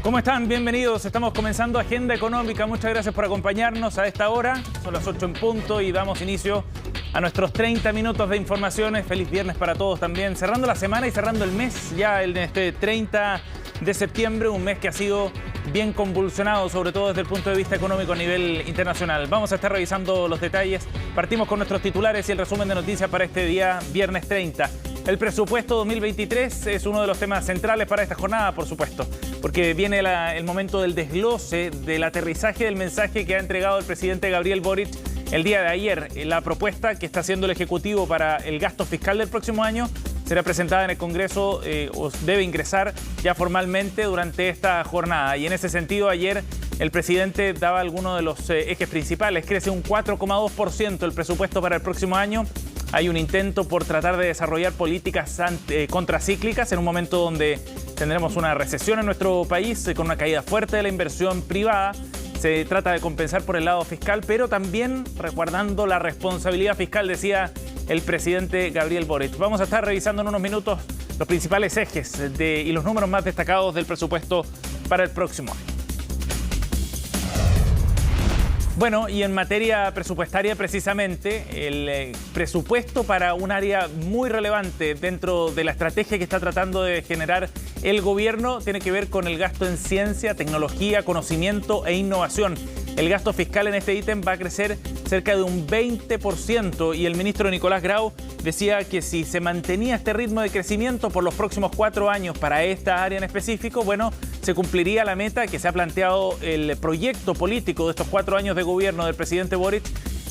¿Cómo están? Bienvenidos. Estamos comenzando Agenda Económica. Muchas gracias por acompañarnos a esta hora. Son las 8 en punto y damos inicio a nuestros 30 minutos de informaciones. Feliz viernes para todos también. Cerrando la semana y cerrando el mes, ya en este 30 de septiembre, un mes que ha sido bien convulsionado, sobre todo desde el punto de vista económico a nivel internacional. Vamos a estar revisando los detalles. Partimos con nuestros titulares y el resumen de noticias para este día, viernes 30. El presupuesto 2023 es uno de los temas centrales para esta jornada, por supuesto, porque viene el momento del desglose, del aterrizaje del mensaje que ha entregado el presidente Gabriel Boric el día de ayer. La propuesta que está haciendo el Ejecutivo para el gasto fiscal del próximo año será presentada en el Congreso o debe ingresar ya formalmente durante esta jornada. Y en ese sentido, ayer el presidente daba algunos de los ejes principales. Crece un 4,2% el presupuesto para el próximo año. Hay un intento por tratar de desarrollar políticas contracíclicas en un momento donde tendremos una recesión en nuestro país con una caída fuerte de la inversión privada. Se trata de compensar por el lado fiscal, pero también resguardando la responsabilidad fiscal, decía el presidente Gabriel Boric. Vamos a estar revisando en unos minutos los principales ejes y los números más destacados del presupuesto para el próximo año. Bueno, y en materia presupuestaria precisamente, el presupuesto para un área muy relevante dentro de la estrategia que está tratando de generar el gobierno tiene que ver con el gasto en ciencia, tecnología, conocimiento e innovación. El gasto fiscal en este ítem va a crecer cerca de un 20% y el ministro Nicolás Grau decía que si se mantenía este ritmo de crecimiento por los próximos 4 años para esta área en específico, bueno, se cumpliría la meta que se ha planteado el proyecto político de estos 4 años de gobierno del presidente Boric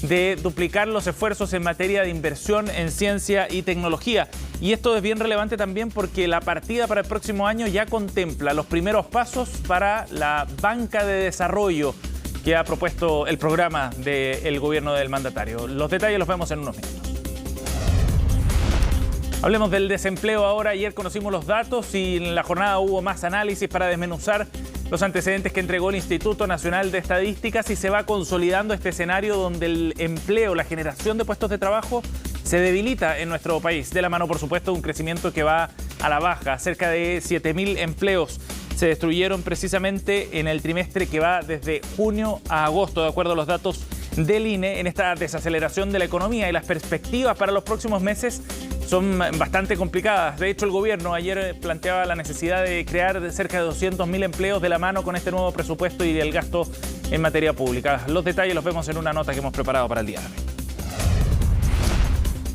de duplicar los esfuerzos en materia de inversión en ciencia y tecnología. Y esto es bien relevante también porque la partida para el próximo año ya contempla los primeros pasos para la banca de desarrollo que ha propuesto el programa del gobierno del mandatario. Los detalles los vemos en unos minutos. Hablemos del desempleo ahora. Ayer conocimos los datos y en la jornada hubo más análisis para desmenuzar los antecedentes que entregó el Instituto Nacional de Estadísticas y se va consolidando este escenario donde el empleo, la generación de puestos de trabajo se debilita en nuestro país. De la mano, por supuesto, de un crecimiento que va a la baja. Cerca de 7.000 empleos se destruyeron precisamente en el trimestre que va desde junio a agosto, de acuerdo a los datos del INE, en esta desaceleración de la economía, y las perspectivas para los próximos meses son bastante complicadas. De hecho, el gobierno ayer planteaba la necesidad de crear cerca de 200.000 empleos de la mano con este nuevo presupuesto y el gasto en materia pública. Los detalles los vemos en una nota que hemos preparado para el día de hoy.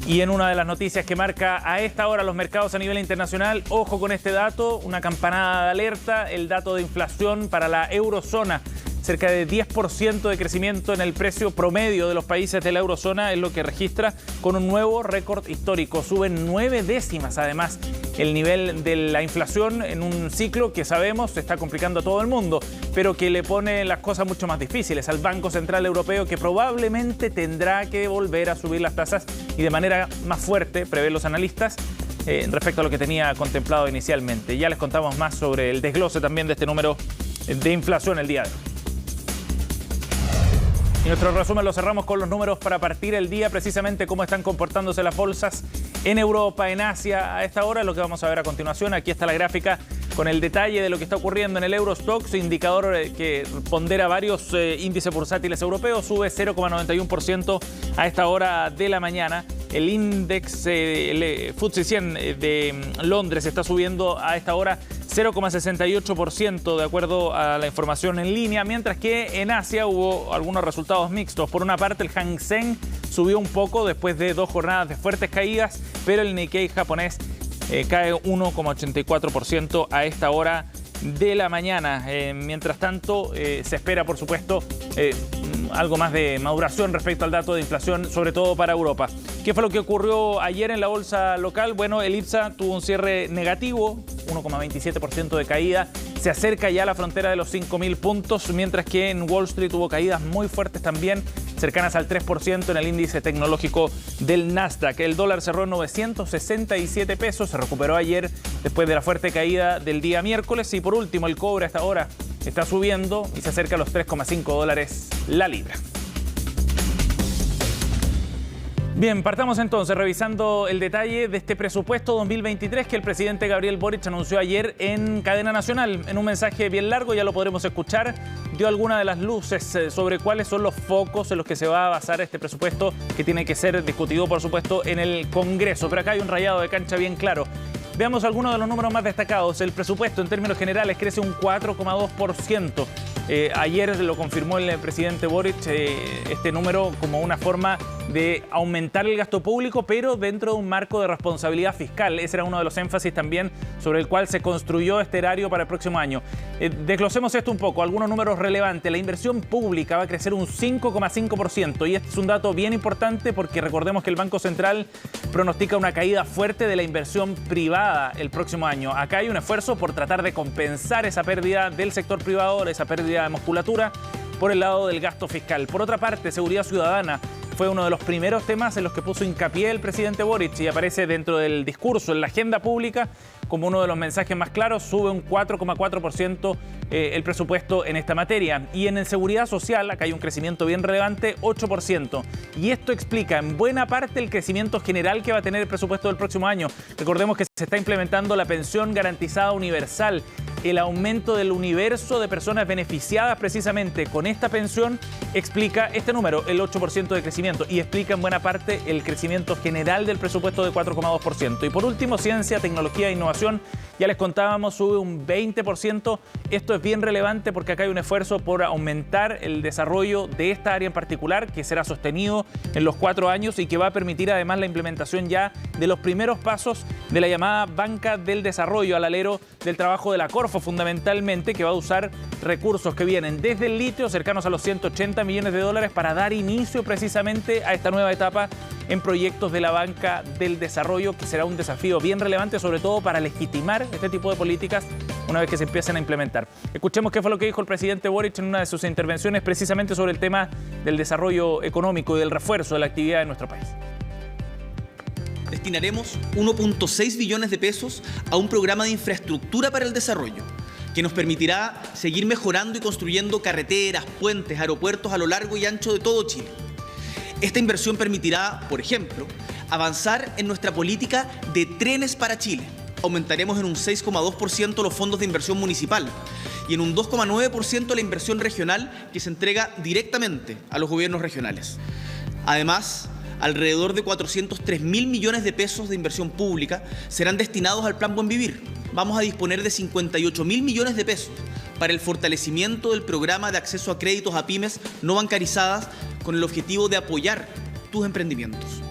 Y en una de las noticias que marca a esta hora los mercados a nivel internacional, ojo con este dato, una campanada de alerta, el dato de inflación para la eurozona. Cerca de 10% de crecimiento en el precio promedio de los países de la eurozona es lo que registra con un nuevo récord histórico. Suben 9 décimas además el nivel de la inflación en un ciclo que sabemos se está complicando a todo el mundo, pero que le pone las cosas mucho más difíciles al Banco Central Europeo, que probablemente tendrá que volver a subir las tasas y de manera más fuerte, prevén los analistas, respecto a lo que tenía contemplado inicialmente. Ya les contamos más sobre el desglose también de este número de inflación el día de hoy. Y nuestro resumen lo cerramos con los números para partir el día, precisamente cómo están comportándose las bolsas en Europa, en Asia. A esta hora lo que vamos a ver a continuación, aquí está la gráfica con el detalle de lo que está ocurriendo en el Eurostoxx, indicador que pondera varios índices bursátiles europeos, sube 0,91% a esta hora de la mañana. El índice, el FTSE 100 de Londres está subiendo a esta hora 0,68% de acuerdo a la información en línea, mientras que en Asia hubo algunos resultados mixtos. Por una parte, el Hang Seng subió un poco después de 2 jornadas de fuertes caídas, pero el Nikkei japonés cae 1,84% a esta hora de la mañana. Mientras tanto, se espera, por supuesto, algo más de maduración respecto al dato de inflación, sobre todo para Europa. ¿Qué fue lo que ocurrió ayer en la bolsa local? Bueno, el IPSA tuvo un cierre negativo, 1,27% de caída. Se acerca ya a la frontera de los 5.000 puntos, mientras que en Wall Street hubo caídas muy fuertes también, cercanas al 3% en el índice tecnológico del Nasdaq. El dólar cerró en 967 pesos, se recuperó ayer después de la fuerte caída del día miércoles. Y por último, el cobre hasta ahora está subiendo y se acerca a los $3,5 la libra. Bien, partamos entonces revisando el detalle de este presupuesto 2023 que el presidente Gabriel Boric anunció ayer en cadena nacional. En un mensaje bien largo, ya lo podremos escuchar, dio algunas de las luces sobre cuáles son los focos en los que se va a basar este presupuesto, que tiene que ser discutido, por supuesto, en el Congreso. Pero acá hay un rayado de cancha bien claro. Veamos algunos de los números más destacados. El presupuesto en términos generales crece un 4,2%. Ayer lo confirmó el presidente Boric, este número como una forma de aumentar el gasto público, pero dentro de un marco de responsabilidad fiscal. Ese era uno de los énfasis también sobre el cual se construyó este erario para el próximo año. Desglosemos esto un poco, algunos números relevantes. La inversión pública va a crecer un 5,5% y este es un dato bien importante porque recordemos que el Banco Central pronostica una caída fuerte de la inversión privada el próximo año. Acá hay un esfuerzo por tratar de compensar esa pérdida del sector privado, esa pérdida de musculatura, por el lado del gasto fiscal. Por otra parte, seguridad ciudadana fue uno de los primeros temas en los que puso hincapié el presidente Boric y aparece dentro del discurso, en la agenda pública, como uno de los mensajes más claros. Sube un 4,4% el presupuesto en esta materia. Y en seguridad social, acá hay un crecimiento bien relevante, 8%. Y esto explica en buena parte el crecimiento general que va a tener el presupuesto del próximo año. Recordemos que se está implementando la pensión garantizada universal, el aumento del universo de personas beneficiadas precisamente con esta pensión explica este número, el 8% de crecimiento, y explica en buena parte el crecimiento general del presupuesto de 4,2%. Y por último, ciencia, tecnología e innovación, ya les contábamos, sube un 20%. Esto es bien relevante porque acá hay un esfuerzo por aumentar el desarrollo de esta área en particular, que será sostenido en los 4 años y que va a permitir además la implementación ya de los primeros pasos de la llamada Banca del Desarrollo, al alero del trabajo de la Corfo fundamentalmente, que va a usar recursos que vienen desde el litio, cercanos a los 180 millones de dólares, para dar inicio precisamente a esta nueva etapa en proyectos de la Banca del Desarrollo, que será un desafío bien relevante, sobre todo para legitimar este tipo de políticas una vez que se empiecen a implementar. Escuchemos qué fue lo que dijo el presidente Boric en una de sus intervenciones precisamente sobre el tema del desarrollo económico y del refuerzo de la actividad de nuestro país. Destinaremos 1.6 billones de pesos a un programa de infraestructura para el desarrollo, que nos permitirá seguir mejorando y construyendo carreteras, puentes, aeropuertos a lo largo y ancho de todo Chile. Esta inversión permitirá, por ejemplo, avanzar en nuestra política de trenes para Chile. Aumentaremos en un 6,2% los fondos de inversión municipal y en un 2,9% la inversión regional que se entrega directamente a los gobiernos regionales. Además, alrededor de 403.000 millones de pesos de inversión pública serán destinados al Plan Buen Vivir. Vamos a disponer de 58.000 millones de pesos para el fortalecimiento del programa de acceso a créditos a pymes no bancarizadas con el objetivo de apoyar tus emprendimientos.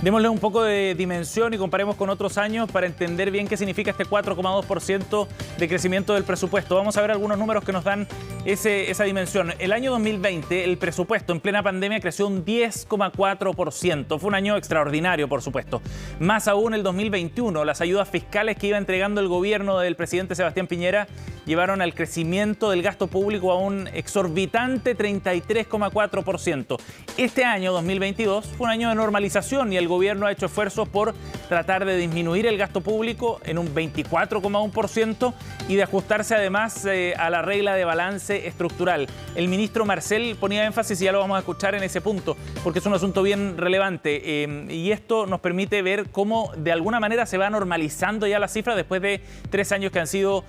Démosle un poco de dimensión y comparemos con otros años para entender bien qué significa este 4,2% de crecimiento del presupuesto. Vamos a ver algunos números que nos dan esa dimensión. El año 2020, el presupuesto en plena pandemia creció un 10,4%. Fue un año extraordinario, por supuesto. Más aún el 2021, las ayudas fiscales que iba entregando el gobierno del presidente Sebastián Piñera llevaron al crecimiento del gasto público a un exorbitante 33,4%. Este año, 2022, fue un año de normalización y el gobierno ha hecho esfuerzos por tratar de disminuir el gasto público en un 24,1% y de ajustarse además a la regla de balance estructural. El ministro Marcel ponía énfasis, y ya lo vamos a escuchar en ese punto, porque es un asunto bien relevante y esto nos permite ver cómo de alguna manera se va normalizando ya la cifra después de 3 años que han sido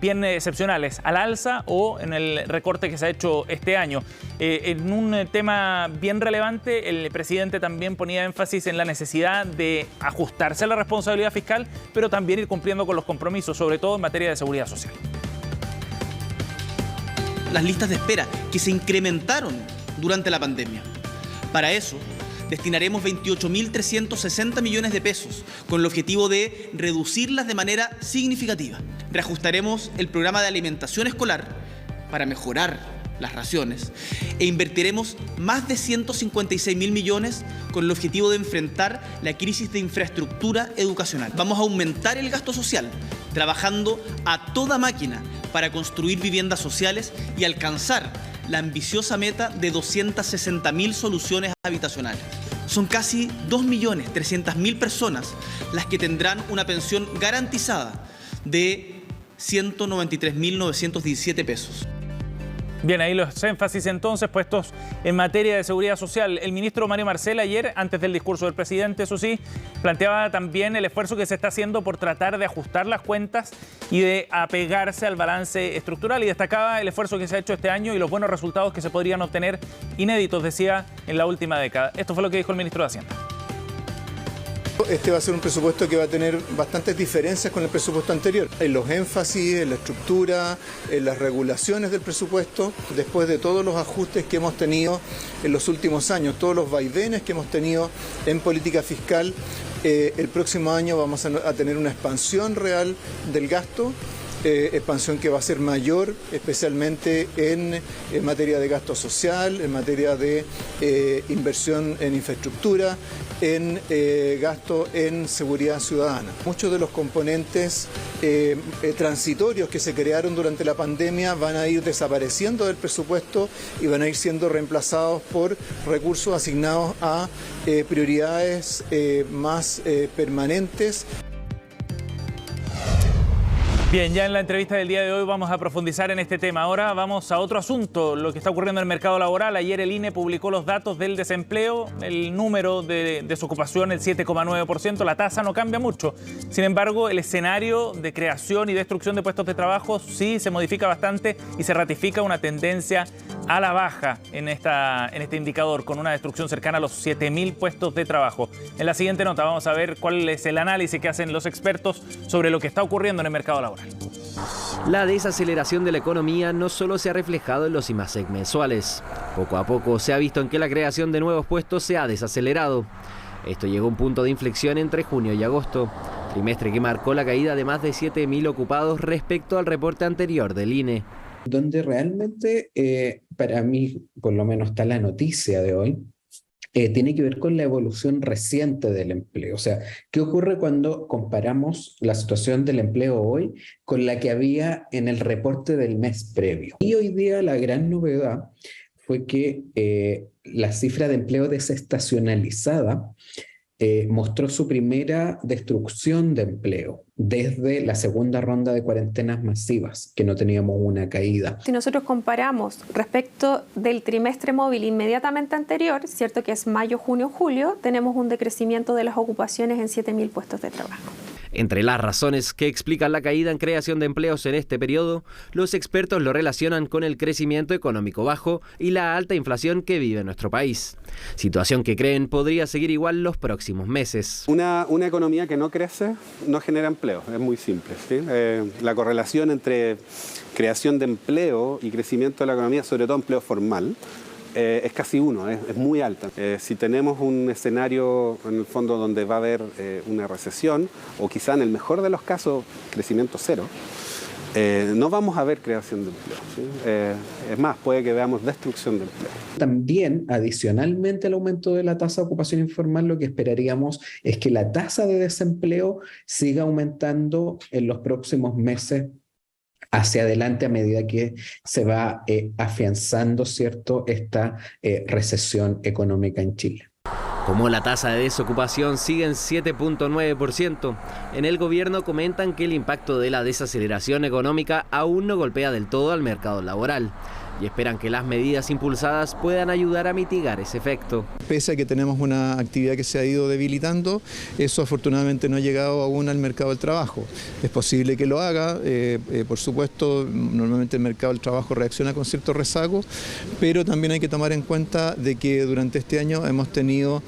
bien excepcionales, al alza o en el recorte que se ha hecho este año. En un tema bien relevante, el presidente también ponía énfasis en la necesidad de ajustarse a la responsabilidad fiscal, pero también ir cumpliendo con los compromisos, sobre todo en materia de seguridad social. Las listas de espera que se incrementaron durante la pandemia. Para eso, destinaremos 28.360 millones de pesos con el objetivo de reducirlas de manera significativa. Reajustaremos el programa de alimentación escolar para mejorar las raciones e invertiremos más de 156.000 millones con el objetivo de enfrentar la crisis de infraestructura educacional. Vamos a aumentar el gasto social, trabajando a toda máquina para construir viviendas sociales y alcanzar la ambiciosa meta de 260.000 soluciones habitacionales. Son casi 2.300.000 personas las que tendrán una pensión garantizada de 193.917 pesos. Bien, ahí los énfasis entonces puestos en materia de seguridad social. El ministro Mario Marcel ayer, antes del discurso del presidente, eso sí, planteaba también el esfuerzo que se está haciendo por tratar de ajustar las cuentas y de apegarse al balance estructural, y destacaba el esfuerzo que se ha hecho este año y los buenos resultados que se podrían obtener, inéditos, decía, en la última década. Esto fue lo que dijo el ministro de Hacienda. Este va a ser un presupuesto que va a tener bastantes diferencias con el presupuesto anterior. En los énfasis, en la estructura, en las regulaciones del presupuesto, después de todos los ajustes que hemos tenido en los últimos años, todos los vaivenes que hemos tenido en política fiscal, el próximo año vamos a tener una expansión real del gasto. Expansión que va a ser mayor, especialmente en materia de gasto social, en materia de inversión en infraestructura, en gasto en seguridad ciudadana. Muchos de los componentes transitorios que se crearon durante la pandemia van a ir desapareciendo del presupuesto y van a ir siendo reemplazados por recursos asignados a prioridades más permanentes. Bien, ya en la entrevista del día de hoy vamos a profundizar en este tema. Ahora vamos a otro asunto, lo que está ocurriendo en el mercado laboral. Ayer el INE publicó los datos del desempleo, el número de desocupación, el 7,9%. La tasa no cambia mucho. Sin embargo, el escenario de creación y destrucción de puestos de trabajo sí se modifica bastante y se ratifica una tendencia a la baja en este indicador, con una destrucción cercana a los 7.000 puestos de trabajo. En la siguiente nota vamos a ver cuál es el análisis que hacen los expertos sobre lo que está ocurriendo en el mercado laboral. La desaceleración de la economía no solo se ha reflejado en los IMASEC mensuales. Poco a poco se ha visto en que la creación de nuevos puestos se ha desacelerado. Esto llegó a un punto de inflexión entre junio y agosto, trimestre que marcó la caída de más de 7.000 ocupados respecto al reporte anterior del INE. Donde realmente, para mí, por lo menos está la noticia de hoy, tiene que ver con la evolución reciente del empleo. O sea, ¿qué ocurre cuando comparamos la situación del empleo hoy con la que había en el reporte del mes previo? Y hoy día la gran novedad fue que la cifra de empleo desestacionalizada mostró su primera destrucción de empleo desde la segunda ronda de cuarentenas masivas, que no teníamos una caída. Si nosotros comparamos respecto del trimestre móvil inmediatamente anterior, cierto que es mayo, junio, julio, tenemos un decrecimiento de las ocupaciones en 7.000 puestos de trabajo. Entre las razones que explican la caída en creación de empleos en este periodo, los expertos lo relacionan con el crecimiento económico bajo y la alta inflación que vive nuestro país. Situación que creen podría seguir igual los próximos meses. Una economía que no crece no genera empleo, es muy simple, ¿sí? La correlación entre creación de empleo y crecimiento de la economía, sobre todo empleo formal, es casi 1, es muy alta. Si tenemos un escenario en el fondo donde va a haber una recesión, o quizá en el mejor de los casos crecimiento cero, no vamos a ver creación de empleo, ¿sí? Es más, puede que veamos destrucción de empleo. También, adicionalmente al aumento de la tasa de ocupación informal, lo que esperaríamos es que la tasa de desempleo siga aumentando en los próximos meses hacia adelante a medida que se va afianzando, ¿cierto?, esta recesión económica en Chile. Como la tasa de desocupación sigue en 7,9%, en el gobierno comentan que el impacto de la desaceleración económica aún no golpea del todo al mercado laboral y esperan que las medidas impulsadas puedan ayudar a mitigar ese efecto. Pese a que tenemos una actividad que se ha ido debilitando, eso afortunadamente no ha llegado aún al mercado del trabajo. Es posible que lo haga, por supuesto, normalmente el mercado del trabajo reacciona con cierto rezago, pero también hay que tomar en cuenta de que durante este año hemos tenido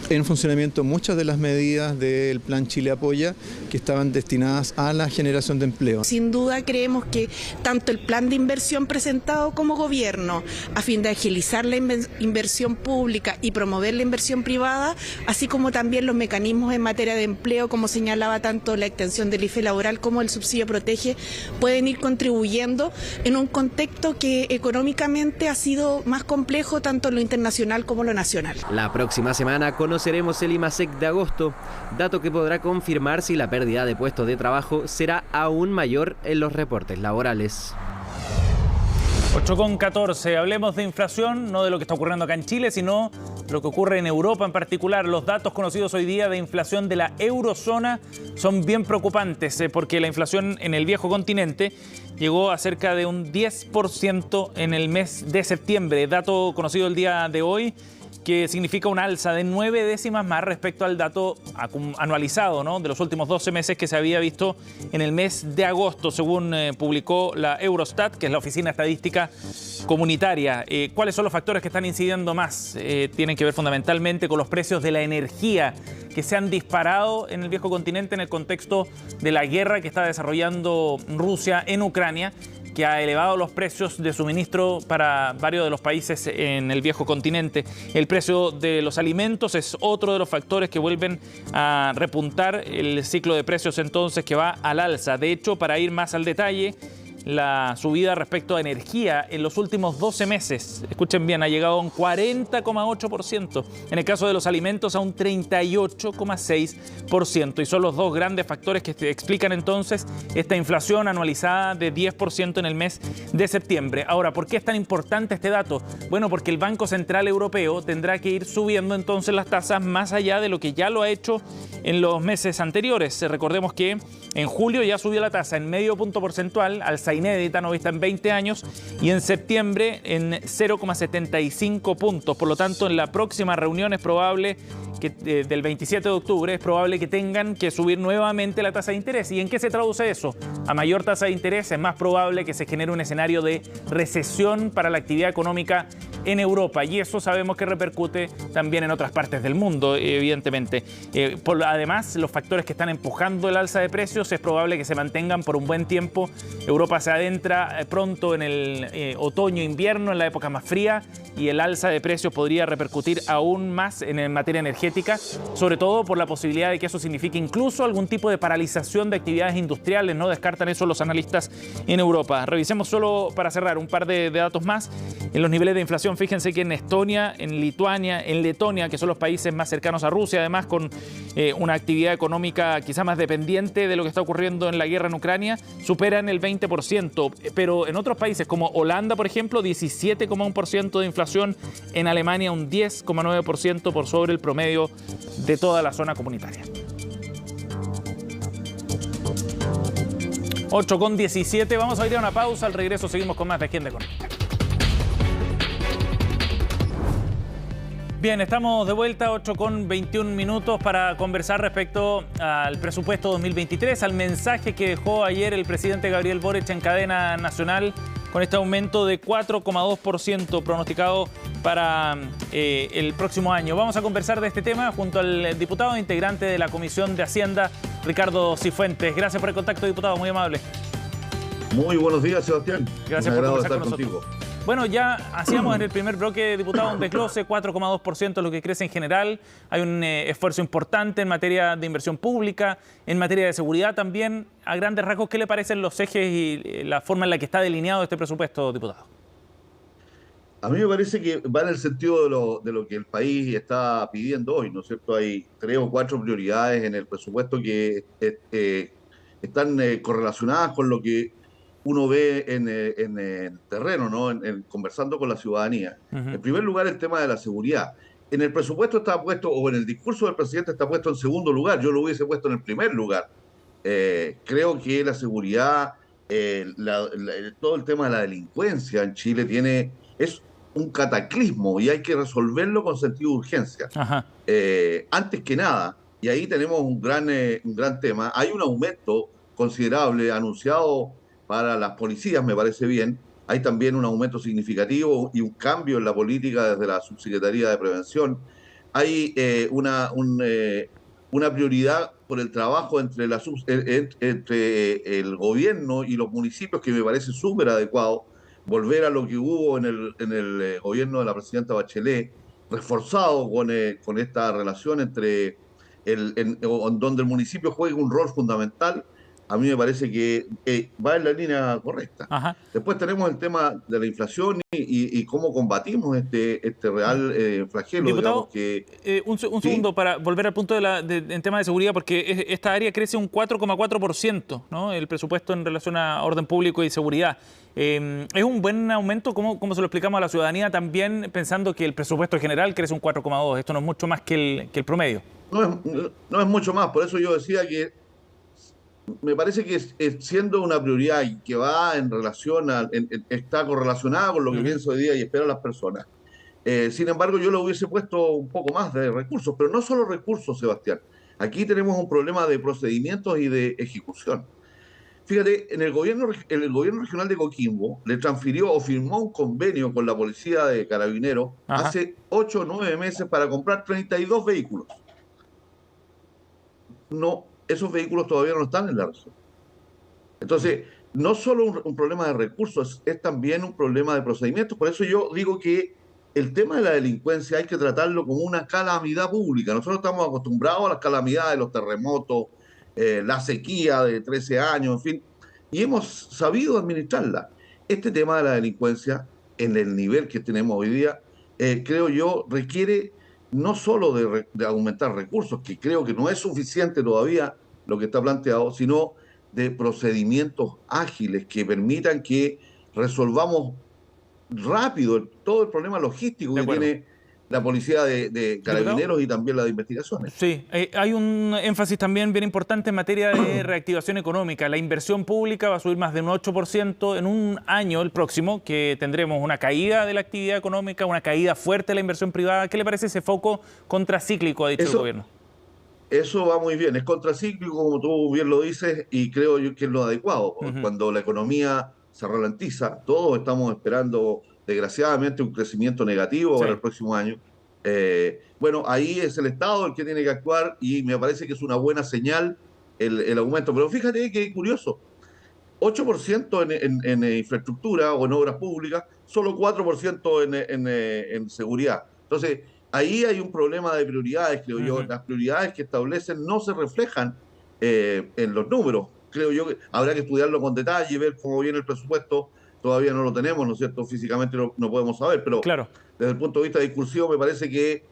en funcionamiento muchas de las medidas del Plan Chile Apoya que estaban destinadas a la generación de empleo. Sin duda creemos que tanto el plan de inversión presentado como gobierno a fin de agilizar la inversión pública y promover la inversión privada, así como también los mecanismos en materia de empleo, como señalaba tanto la extensión del IFE laboral como el subsidio Protege, pueden ir contribuyendo en un contexto que económicamente ha sido más complejo tanto en lo internacional como en lo nacional. La próxima semana conoceremos el IMASEC de agosto, dato que podrá confirmar si la pérdida de puestos de trabajo será aún mayor en los reportes laborales. 8,14. Hablemos de inflación, no de lo que está ocurriendo acá en Chile, sino lo que ocurre en Europa en particular. Los datos conocidos hoy día de inflación de la eurozona son bien preocupantes, porque la inflación en el viejo continente llegó a cerca de un 10% en el mes de septiembre, dato conocido el día de hoy, que significa una alza de 9 décimas más respecto al dato anualizado, ¿no?, de los últimos 12 meses que se había visto en el mes de agosto, según publicó la Eurostat, que es la Oficina Estadística Comunitaria. ¿Cuáles son los factores que están incidiendo más? Tienen que ver fundamentalmente con los precios de la energía, que se han disparado en el viejo continente en el contexto de la guerra que está desarrollando Rusia en Ucrania, que ha elevado los precios de suministro para varios de los países en el viejo continente. El precio de los alimentos es otro de los factores que vuelven a repuntar el ciclo de precios, entonces, que va al alza. De hecho, para ir más al detalle, la subida respecto a energía en los últimos 12 meses, escuchen bien, ha llegado a un 40,8%. En el caso de los alimentos, a un 38,6%. Y son los dos grandes factores que explican entonces esta inflación anualizada de 10% en el mes de septiembre. Ahora, ¿por qué es tan importante este dato? Bueno, porque el Banco Central Europeo tendrá que ir subiendo entonces las tasas más allá de lo que ya lo ha hecho en los meses anteriores. Recordemos que en julio ya subió la tasa en medio punto porcentual, alza inédita no vista en 20 años, y en septiembre en 0,75 puntos. Por lo tanto, en la próxima reunión es probable que del 27 de octubre es probable que tengan que subir nuevamente la tasa de interés. ¿Y en qué se traduce eso? A mayor tasa de interés es más probable que se genere un escenario de recesión para la actividad económica en Europa, y eso sabemos que repercute también en otras partes del mundo, evidentemente. Además, los factores que están empujando el alza de precios es probable que se mantengan por un buen tiempo. Europa se adentra pronto en el otoño-invierno, en la época más fría, y el alza de precios podría repercutir aún más en materia energética, sobre todo por la posibilidad de que eso signifique incluso algún tipo de paralización de actividades industriales. No descartan eso los analistas en Europa. Revisemos solo para cerrar un par de datos más. En los niveles de inflación, fíjense que en Estonia, en Lituania, en Letonia, que son los países más cercanos a Rusia, además con una actividad económica quizá más dependiente de lo que está ocurriendo en la guerra en Ucrania, superan el 20%. Pero en otros países como Holanda, por ejemplo, 17,1% de inflación. En Alemania, un 10,9% por sobre el promedio de toda la zona comunitaria. 8,17. Vamos a ir a una pausa. Al regreso seguimos con más de Agenda Económica. Bien, estamos de vuelta, 8,21 para conversar respecto al presupuesto 2023, al mensaje que dejó ayer el presidente Gabriel Boric en cadena nacional, con este aumento de 4,2% pronosticado para el próximo año. Vamos a conversar de este tema junto al diputado integrante de la Comisión de Hacienda, Ricardo Cifuentes. Gracias por el contacto, diputado, muy amable. Muy buenos días, Sebastián. Gracias por conversar con nosotros. Contigo. Bueno, ya hacíamos en el primer bloque, diputado, un desglose, 4,2% lo que crece en general. Hay un esfuerzo importante en materia de inversión pública, en materia de seguridad también. A grandes rasgos, ¿qué le parecen los ejes y la forma en la que está delineado este presupuesto, diputado? A mí me parece que va en el sentido de lo que el país está pidiendo hoy, ¿no es cierto? Hay 3 o 4 prioridades en el presupuesto que están correlacionadas con lo que uno ve en el terreno, ¿no? Conversando con la ciudadanía. En primer lugar, el tema de la seguridad. En el presupuesto está puesto, o en el discurso del presidente está puesto en segundo lugar. Yo lo hubiese puesto en el primer lugar. Creo que la seguridad, todo el tema de la delincuencia en Chile es un cataclismo y hay que resolverlo con sentido de urgencia. Antes que nada, y ahí tenemos un gran tema, hay un aumento considerable anunciado para las policías, me parece bien. Hay también un aumento significativo y un cambio en la política desde la Subsecretaría de Prevención. Hay una prioridad por el trabajo entre el gobierno y los municipios que me parece súper adecuado. Volver a lo que hubo en el gobierno de la presidenta Bachelet, reforzado con esta relación entre donde el municipio juega un rol fundamental a mí me parece que va en la línea correcta. Ajá. Después tenemos el tema de la inflación y cómo combatimos este real flagelo, Diputado, digamos que... un ¿sí? segundo para volver al punto en tema de seguridad, porque esta área crece un 4,4%, ¿no? El presupuesto en relación a orden público y seguridad. ¿Es un buen aumento? ¿Cómo se lo explicamos a la ciudadanía también pensando que el presupuesto general crece un 4,2%? Esto no es mucho más que el promedio. No es mucho más, por eso yo decía que me parece que siendo una prioridad y que va en relación está correlacionada con lo que pienso hoy día y espero a las personas. Sin embargo, yo le hubiese puesto un poco más de recursos, pero no solo recursos, Sebastián. Aquí tenemos un problema de procedimientos y de ejecución. Fíjate, el gobierno regional de Coquimbo le transfirió o firmó un convenio con la policía de Carabineros hace 8 o 9 meses para comprar 32 vehículos. No, esos vehículos todavía no están en la región. Entonces, no solo un problema de recursos, es también un problema de procedimientos. Por eso yo digo que el tema de la delincuencia hay que tratarlo como una calamidad pública. Nosotros estamos acostumbrados a las calamidades, los terremotos, la sequía de 13 años, en fin, y hemos sabido administrarla. Este tema de la delincuencia, en el nivel que tenemos hoy día, creo yo, requiere no solo de aumentar recursos, que creo que no es suficiente todavía lo que está planteado, sino de procedimientos ágiles que permitan que resolvamos rápido todo el problema logístico que tiene la policía de Carabineros y también la de investigaciones. Sí, hay un énfasis también bien importante en materia de reactivación económica. La inversión pública va a subir más de un 8% en un año, el próximo, que tendremos una caída de la actividad económica, una caída fuerte de la inversión privada. ¿Qué le parece ese foco contracíclico, ha dicho el gobierno? Eso va muy bien, es contracíclico, como tú bien lo dices, y creo yo que es lo adecuado. Cuando la economía se ralentiza, todos estamos esperando, desgraciadamente, un crecimiento negativo para el próximo año. Bueno, ahí es el Estado el que tiene que actuar y me parece que es una buena señal el aumento. Pero fíjate que curioso, 8% en infraestructura o en obras públicas, solo 4% en seguridad. Entonces, ahí hay un problema de prioridades, creo yo. Las prioridades que establecen no se reflejan en los números. Creo yo que habrá que estudiarlo con detalle, ver cómo viene el presupuesto. Todavía no lo tenemos, ¿no es cierto? Físicamente no podemos saber, pero desde el punto de vista discursivo me parece que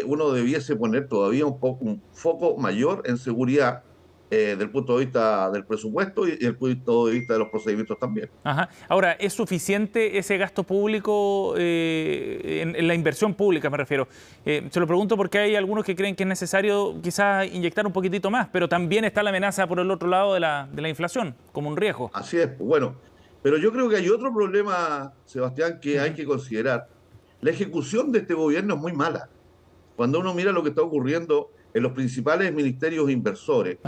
uno debiese poner todavía un foco mayor en seguridad desde el punto de vista del presupuesto y desde el punto de vista de los procedimientos también. Ajá. Ahora, ¿es suficiente ese gasto público, en la inversión pública me refiero? Se lo pregunto porque hay algunos que creen que es necesario quizás inyectar un poquitito más, pero también está la amenaza por el otro lado de la inflación, como un riesgo. Así es, bueno, pero yo creo que hay otro problema, Sebastián, que hay que considerar. La ejecución de este gobierno es muy mala. Cuando uno mira lo que está ocurriendo en los principales ministerios inversores.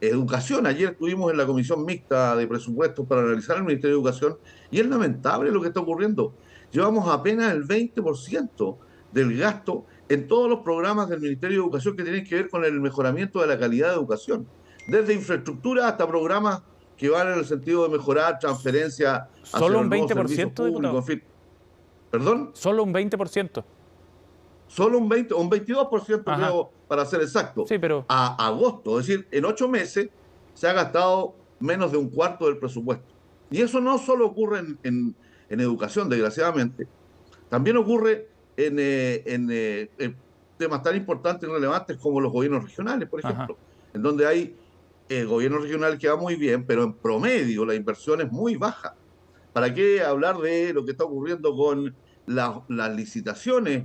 Educación, ayer estuvimos en la comisión mixta de presupuestos para analizar el Ministerio de Educación y es lamentable lo que está ocurriendo. Llevamos apenas el 20% del gasto en todos los programas del Ministerio de Educación que tienen que ver con el mejoramiento de la calidad de educación, desde infraestructura hasta programas que van en el sentido de mejorar transferencia hacia ¿Solo un los nuevos 20%, servicios públicos, diputado? en fin. ¿Perdón? Solo un 20%. Solo un 20, un 22% creo, para ser exacto. Sí, pero... A agosto, es decir, en 8 meses se ha gastado menos de un cuarto del presupuesto. Y eso no solo ocurre en educación, desgraciadamente. También ocurre en temas tan importantes y relevantes como los gobiernos regionales, por ejemplo, en donde hay el gobierno regional que va muy bien, pero en promedio la inversión es muy baja. ¿Para qué hablar de lo que está ocurriendo con las licitaciones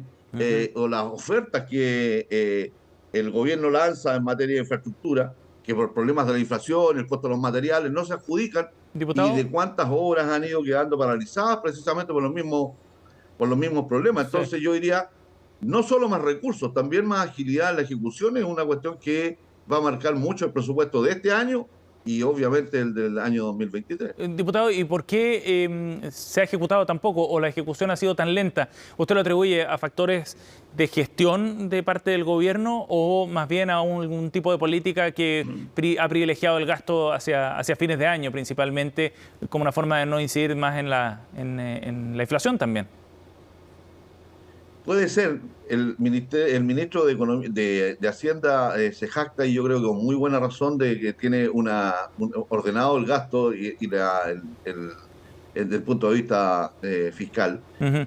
o las ofertas que el gobierno lanza en materia de infraestructura, que por problemas de la inflación, el costo de los materiales, no se adjudican? ¿Diputado? Y de cuántas obras han ido quedando paralizadas precisamente por los mismos problemas. Entonces yo diría, no solo más recursos, también más agilidad en la ejecución es una cuestión que va a marcar mucho el presupuesto de este año y obviamente el del año 2023. Diputado, ¿y por qué se ha ejecutado tan poco o la ejecución ha sido tan lenta? ¿Usted lo atribuye a factores de gestión de parte del gobierno o más bien a un tipo de política que ha privilegiado el gasto hacia fines de año principalmente como una forma de no incidir más en la inflación también? Puede ser, el ministro de Hacienda se jacta, y yo creo que con muy buena razón, de que tiene ordenado el gasto desde el punto de vista fiscal. Ujú.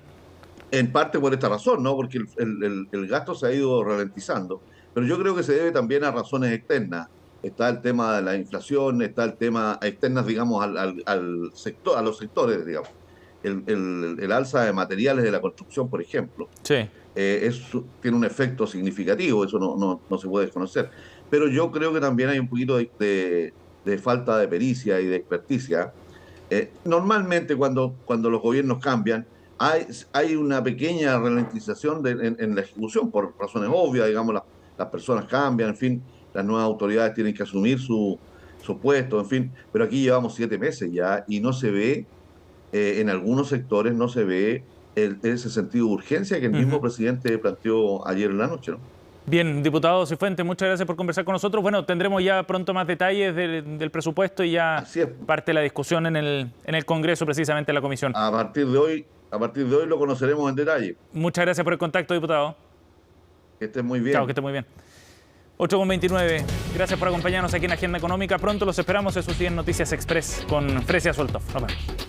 En parte por esta razón, ¿no? Porque el gasto se ha ido ralentizando, pero yo creo que se debe también a razones externas. Está el tema de la inflación, está el tema externas, digamos, al sector, a los sectores, digamos. El alza de materiales de la construcción, por ejemplo, Sí. tiene un efecto significativo, eso no se puede desconocer. Pero yo creo que también hay un poquito de falta de pericia y de experticia. Normalmente cuando los gobiernos cambian, hay una pequeña ralentización en la ejecución, por razones obvias, digamos, las personas cambian, en fin, las nuevas autoridades tienen que asumir su puesto, en fin, pero aquí llevamos 7 meses ya y no se ve, en algunos sectores no se ve ese sentido de urgencia que el mismo presidente planteó ayer en la noche, ¿no? Bien, diputado Cifuentes, muchas gracias por conversar con nosotros. Bueno, tendremos ya pronto más detalles del presupuesto y ya parte de la discusión en el Congreso, precisamente en la comisión. A partir de hoy lo conoceremos en detalle. Muchas gracias por el contacto, diputado. Que estén muy bien. Chao, que estén muy bien. 8:29. Gracias por acompañarnos aquí en Agenda Económica. Pronto los esperamos en sus 10 Noticias Express con Fresia Soltov. Nos vemos.